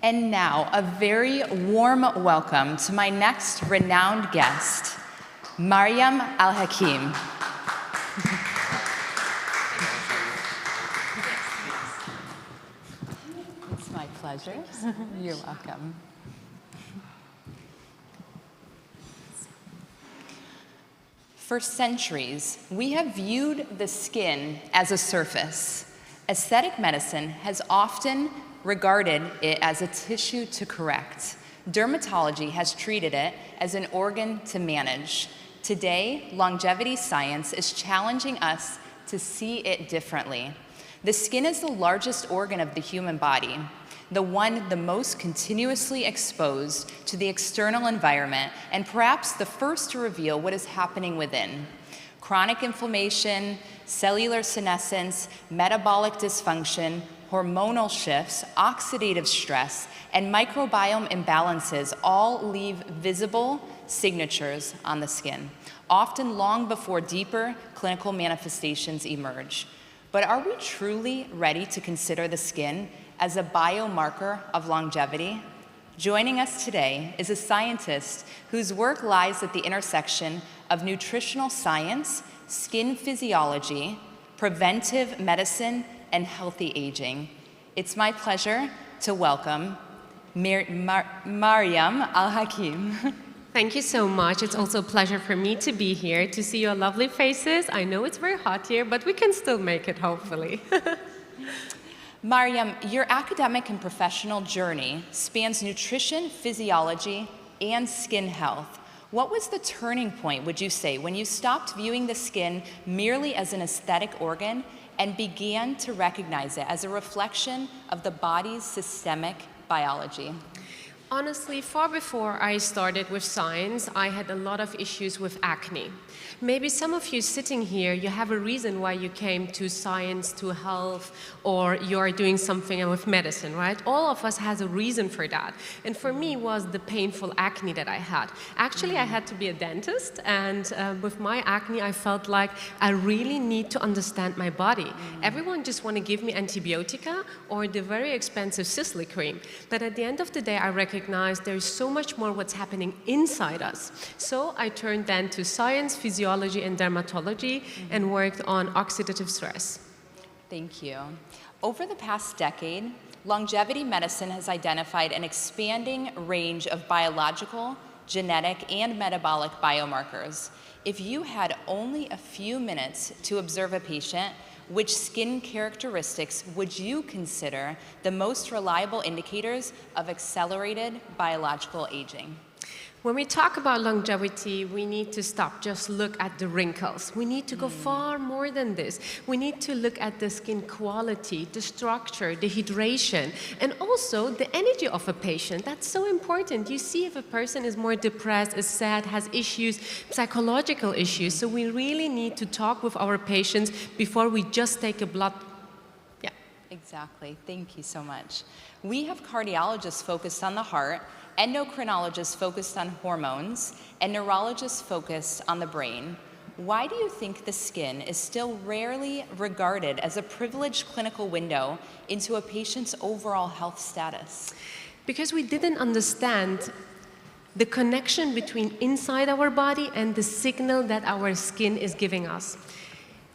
And now, a very warm welcome to my next renowned guest, Marjam Al Hakim. It's my pleasure. You're welcome. For centuries, we have viewed the skin as a surface. Aesthetic medicine has often regarded it as a tissue to correct. Dermatology has treated it as an organ to manage. Today, longevity science is challenging us to see it differently. The skin is the largest organ of the human body, the one the most continuously exposed to the external environment, and perhaps the first to reveal what is happening within. Chronic inflammation, cellular senescence, metabolic dysfunction, hormonal shifts, oxidative stress, and microbiome imbalances all leave visible signatures on the skin, often long before deeper clinical manifestations emerge. But are we truly ready to consider the skin as a biomarker of longevity? Joining us today is a scientist whose work lies at the intersection of nutritional science, skin physiology, preventive medicine, and healthy aging. It's my pleasure to welcome Marjam Al Hakim. Thank you so much. It's also a pleasure for me to be here, to see your lovely faces. I know it's very hot here, but we can still make it, hopefully. Marjam, your academic and professional journey spans nutrition, physiology, and skin health. What was the turning point, would you say, when you stopped viewing the skin merely as an aesthetic organ and began to recognize it as a reflection of the body's systemic biology? Honestly, far before I started with science, I had a lot of issues with acne. Maybe some of you sitting here, you have a reason why you came to science, to health, or you're doing something with medicine, right? All of us has a reason for that. And for me was the painful acne that I had. Actually, I had to be a dentist, and with my acne, I felt like I really need to understand my body. Everyone just want to give me antibiotica or the very expensive Sicily cream. But at the end of the day, I recognized there's so much more what's happening inside us. So I turned then to science, physiology, and dermatology, and worked on oxidative stress. Thank you. Over the past decade, longevity medicine has identified an expanding range of biological, genetic, and metabolic biomarkers. If you had only a few minutes to observe a patient, which skin characteristics would you consider the most reliable indicators of accelerated biological aging? When we talk about longevity, we need to stop just look at the wrinkles. We need to go far more than this. We need to look at the skin quality, the structure, the hydration, and also the energy of a patient. That's so important. You see if a person is more depressed, is sad, has issues, psychological issues. So we really need to talk with our patients before we just take a blood. Yeah. Exactly. Thank you so much. We have cardiologists focused on the heart, endocrinologists focused on hormones, and neurologists focused on the brain. Why do you think the skin is still rarely regarded as a privileged clinical window into a patient's overall health status? Because we didn't understand the connection between inside our body and the signal that our skin is giving us.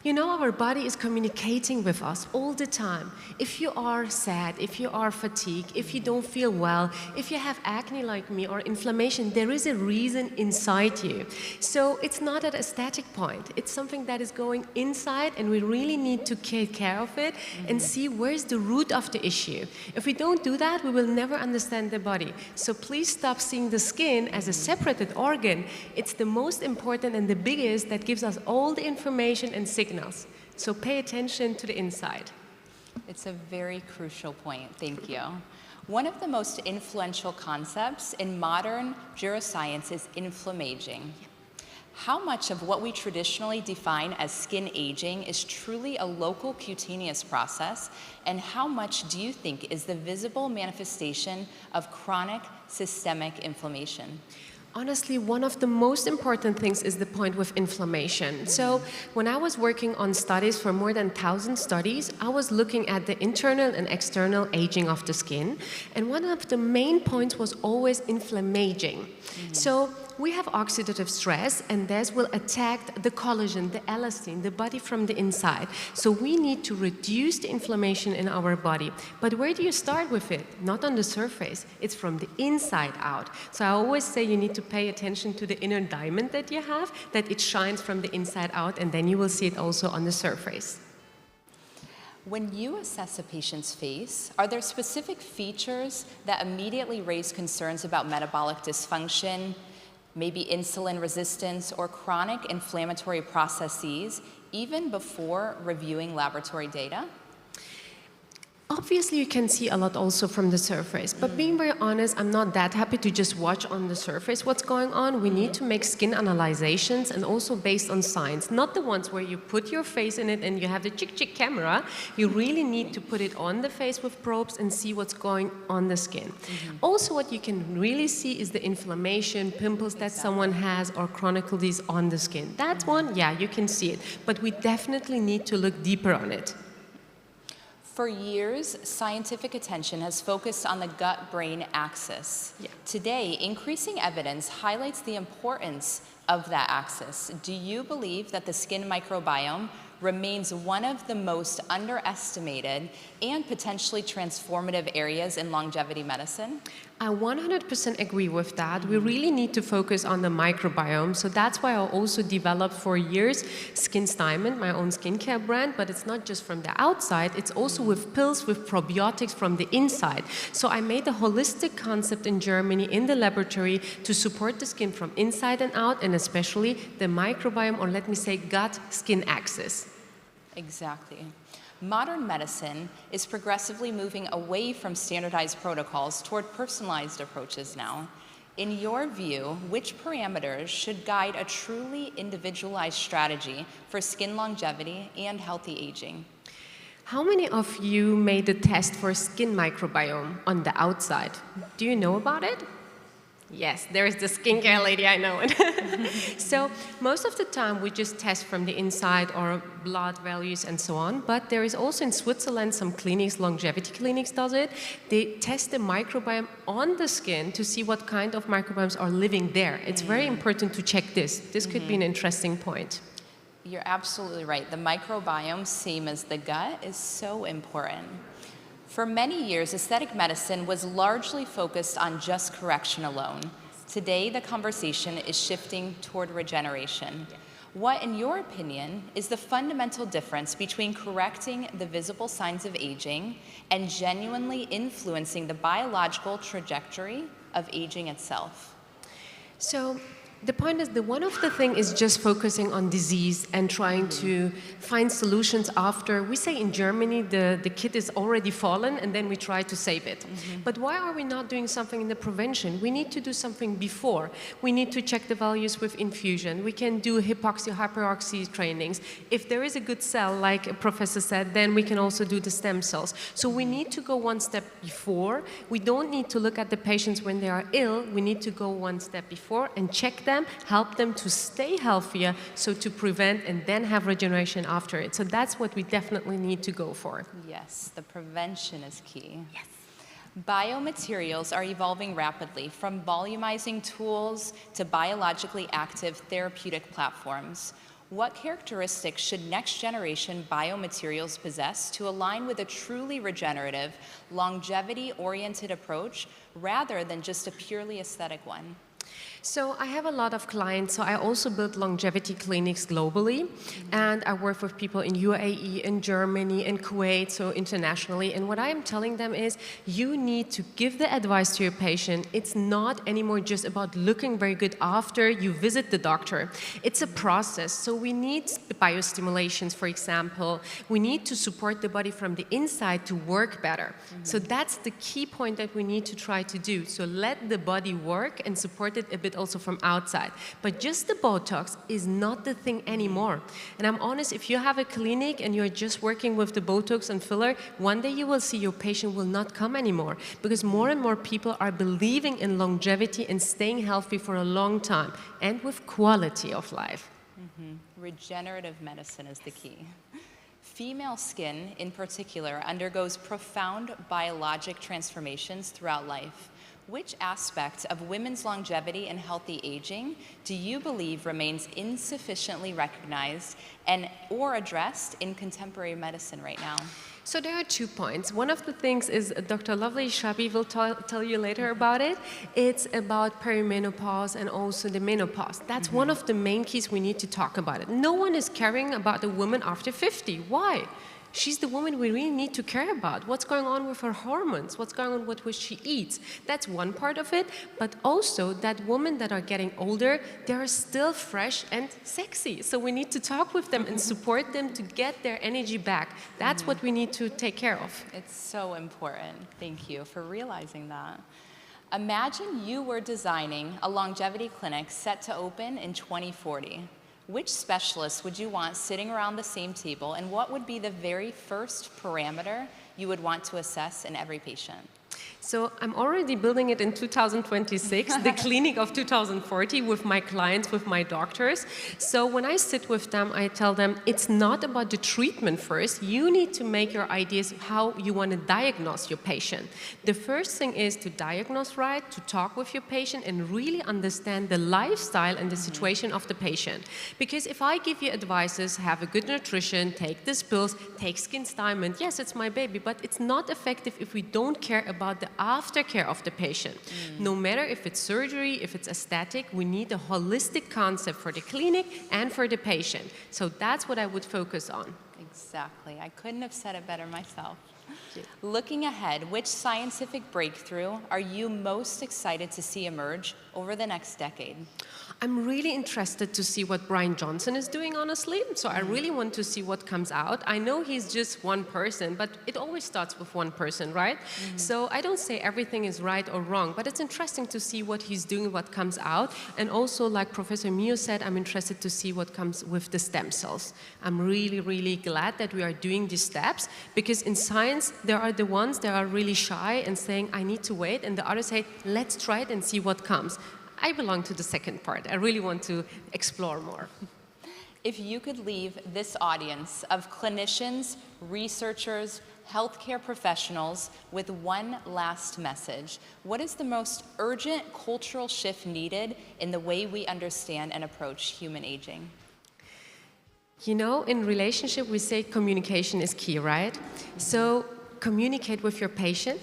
You know, our body is communicating with us all the time. If you are sad, if you are fatigued, if you don't feel well, if you have acne like me or inflammation, there is a reason inside you. So it's not at a static point. It's something that is going inside, and we really need to take care of it and see where's the root of the issue. If we don't do that, we will never understand the body. So please stop seeing the skin as a separated organ. It's the most important and the biggest that gives us all the information and signals. So pay attention to the inside. It's a very crucial point. Thank you. One of the most influential concepts in modern neuroscience is inflammaging. How much of what we traditionally define as skin aging is truly a local cutaneous process, and how much do you think is the visible manifestation of chronic systemic inflammation? Honestly, one of the most important things is the point with inflammation. So when I was working on studies for more than 1,000 studies, I was looking at the internal and external aging of the skin. And one of the main points was always inflammaging. So we have oxidative stress, and this will attack the collagen, the elastin, the body from the inside. So we need to reduce the inflammation in our body. But where do you start with it? Not on the surface. It's from the inside out. So I always say you need to pay attention to the inner diamond that you have, that it shines from the inside out, and then you will see it also on the surface. When you assess a patient's face, are there specific features that immediately raise concerns about metabolic dysfunction, maybe insulin resistance or chronic inflammatory processes, even before reviewing laboratory data? Obviously, you can see a lot also from the surface, but being very honest, I'm not that happy to just watch on the surface what's going on. We need to make skin analyzations, and also based on science, not the ones where you put your face in it and you have the chick camera. You really need to put it on the face with probes and see what's going on the skin. Also, what you can really see is the inflammation, pimples that someone has, or chronic disease on the skin. That one, yeah, you can see it, but we definitely need to look deeper on it. For years, scientific attention has focused on the gut-brain axis. Yeah. Today, increasing evidence highlights the importance of that axis. Do you believe that the skin microbiome remains one of the most underestimated and potentially transformative areas in longevity medicine? I 100% agree with that. We really need to focus on the microbiome. So that's why I also developed for years Skin's Diamond, my own skincare brand, but it's not just from the outside, it's also with pills, with probiotics from the inside. So I made a holistic concept in Germany in the laboratory to support the skin from inside and out, and especially the microbiome, or let me say gut-skin axis. Exactly. Modern medicine is progressively moving away from standardized protocols toward personalized approaches now. In your view, which parameters should guide a truly individualized strategy for skin longevity and healthy aging? How many of you made a test for skin microbiome on the outside? Do you know about it? Yes, there is the skincare lady, I know it. So most of the time we just test from the inside, or blood values and so on, but there is also in Switzerland some clinics, longevity clinics does it. They test the microbiome on the skin to see what kind of microbiomes are living there. It's very important to check this. This could be an interesting point. You're absolutely right. The microbiome, same as the gut, is so important. For many years, aesthetic medicine was largely focused on just correction alone. Today, the conversation is shifting toward regeneration. What, in your opinion, is the fundamental difference between correcting the visible signs of aging and genuinely influencing the biological trajectory of aging itself? So the point is that one of the things is just focusing on disease and trying to find solutions after. We say in Germany the kid is already fallen, and then we try to save it. But why are we not doing something in the prevention? We need to do something before. We need to check the values with infusion. We can do hypoxia, hyperoxy trainings. If there is a good cell, like a professor said, then we can also do the stem cells. So we need to go one step before. We don't need to look at the patients when they are ill. We need to go one step before and check them, help them to stay healthier, so to prevent and then have regeneration after it. So that's what we definitely need to go for. Yes, the prevention is key. Yes. Biomaterials are evolving rapidly, from volumizing tools to biologically active therapeutic platforms. What characteristics should next-generation biomaterials possess to align with a truly regenerative, longevity-oriented approach rather than just a purely aesthetic one? So I have a lot of clients, so I also build longevity clinics globally, and I work with people in UAE, in Germany, in Kuwait, so internationally, and what I am telling them is you need to give the advice to your patient. It's not anymore just about looking very good after you visit the doctor. It's a process, so we need biostimulations, for example. We need to support the body from the inside to work better. So that's the key point that we need to try to do. So let the body work and support it started a bit also from outside. But just the Botox is not the thing anymore. And I'm honest, if you have a clinic and you're just working with the Botox and filler, one day you will see your patient will not come anymore, because more and more people are believing in longevity and staying healthy for a long time and with quality of life. Regenerative medicine is the key. Female skin, in particular, undergoes profound biologic transformations throughout life. Which aspect of women's longevity and healthy aging do you believe remains insufficiently recognized or addressed in contemporary medicine right now? So there are 2 points. One of the things is Dr. Lovely Shabi will tell you later about it. It's about perimenopause and also the menopause. That's one of the main keys we need to talk about it. No one is caring about a woman after 50. Why? She's the woman we really need to care about. What's going on with her hormones? What's going on with what she eats? That's one part of it. But also that women that are getting older, they are still fresh and sexy. So we need to talk with them and support them to get their energy back. That's what we need to take care of. It's so important. Thank you for realizing that. Imagine you were designing a longevity clinic set to open in 2040. Which specialists would you want sitting around the same table, and what would be the very first parameter you would want to assess in every patient? So I'm already building it in 2026, the clinic of 2040 with my clients, with my doctors. So when I sit with them, I tell them it's not about the treatment first. You need to make your ideas how you want to diagnose your patient. The first thing is to diagnose right, to talk with your patient and really understand the lifestyle and the situation of the patient. Because if I give you advices, have a good nutrition, take these pills, take skin stimulant, yes, it's my baby, but it's not effective if we don't care about the aftercare of the patient. No matter if it's surgery, if it's aesthetic, we need a holistic concept for the clinic and for the patient. So that's what I would focus on. Exactly. I couldn't have said it better myself. Looking ahead, which scientific breakthrough are you most excited to see emerge over the next decade? I'm really interested to see what Brian Johnson is doing, honestly. So I really want to see what comes out. I know he's just one person, but it always starts with one person, right? So I don't say everything is right or wrong, but it's interesting to see what he's doing, what comes out. And also, like Professor Mio said, I'm interested to see what comes with the stem cells. I'm really, really glad that we are doing these steps, because in science, there are the ones that are really shy and saying, I need to wait, and the others say, let's try it and see what comes. I belong to the second part. I really want to explore more. If you could leave this audience of clinicians, researchers, healthcare professionals with one last message, what is the most urgent cultural shift needed in the way we understand and approach human aging? You know, in relationship, we say communication is key, right? So communicate with your patient.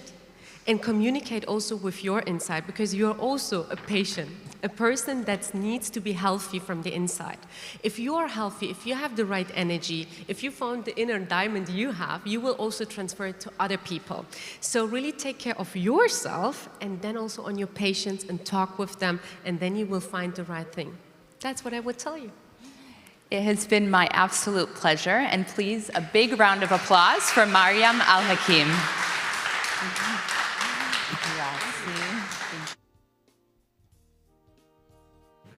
And communicate also with your inside, because you're also a patient, a person that needs to be healthy from the inside. If you are healthy, if you have the right energy, if you found the inner diamond you have, you will also transfer it to other people. So really take care of yourself and then also on your patients and talk with them, and then you will find the right thing. That's what I would tell you. It has been my absolute pleasure, and please, a big round of applause for Marjam Al Hakim. Grazie.